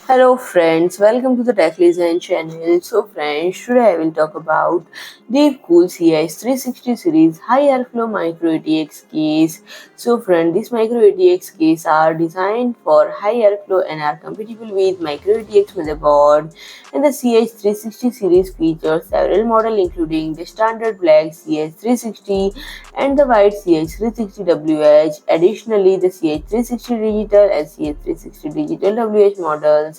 Hello friends, welcome to the Tech Listen channel. So friends, today I will talk about DeepCool CH360 series high airflow microATX case. So friends, these microATX case are designed for high airflow and are compatible with microATX motherboard. And the CH360 series features several models including the standard black CH360 and the white CH360 WH. Additionally, the CH360 digital and CH360 digital WH models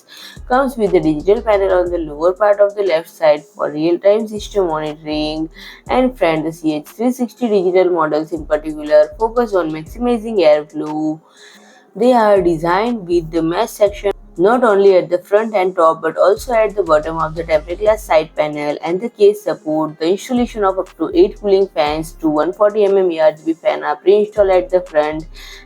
comes with a digital panel on the lower part of the left side for real-time system monitoring. And friend, the CH360 digital models in particular focus on maximizing airflow. They are designed with the mesh section not only at the front and top but also at the bottom of the tempered glass side panel, and the case support the installation of up to 8 cooling fans. To 140 mm ARGB fan are pre-installed at the front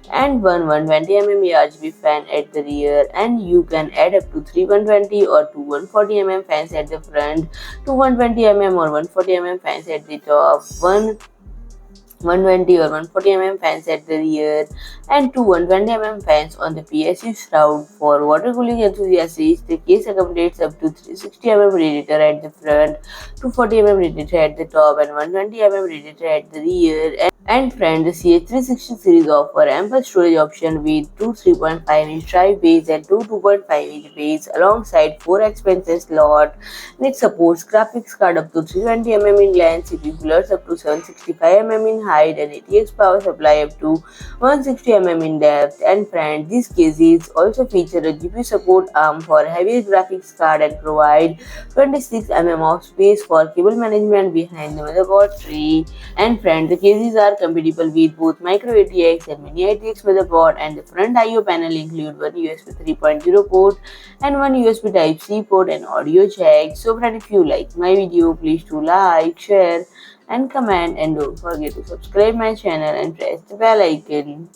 and one 120 mm ARGB fan at the rear, and you can add up to 3 120 or 2 140 mm fans at the front, 2 120 mm or 140 mm fans at the top, 120 or 140 mm fans at the rear, and two 120 mm fans on the PSU shroud. For water cooling enthusiasts, the case accommodates up to 360 mm radiator at the front, 240 mm radiator at the top, and 120 mm radiator at the rear. And friend, the CH360 series offer ample storage option with two 3.5-inch drive bays and two 2.5-inch bays alongside four expansion slots. And it supports graphics card up to 320 mm in length, CPU coolers up to 765 mm in height, and ATX power supply up to 160 mm in depth. And friend, these cases also feature a GPU support arm for heavier graphics card and provide 26 mm of space for cable management behind the motherboard tray. And friend, the cases are compatible with both MicroATX and Mini-ITX motherboard, and the front I/O panel include one USB 3.0 port and one USB Type-C port and audio jack. So friend, if you like my video, please do like, share and comment, and don't forget to subscribe my channel and press the bell icon.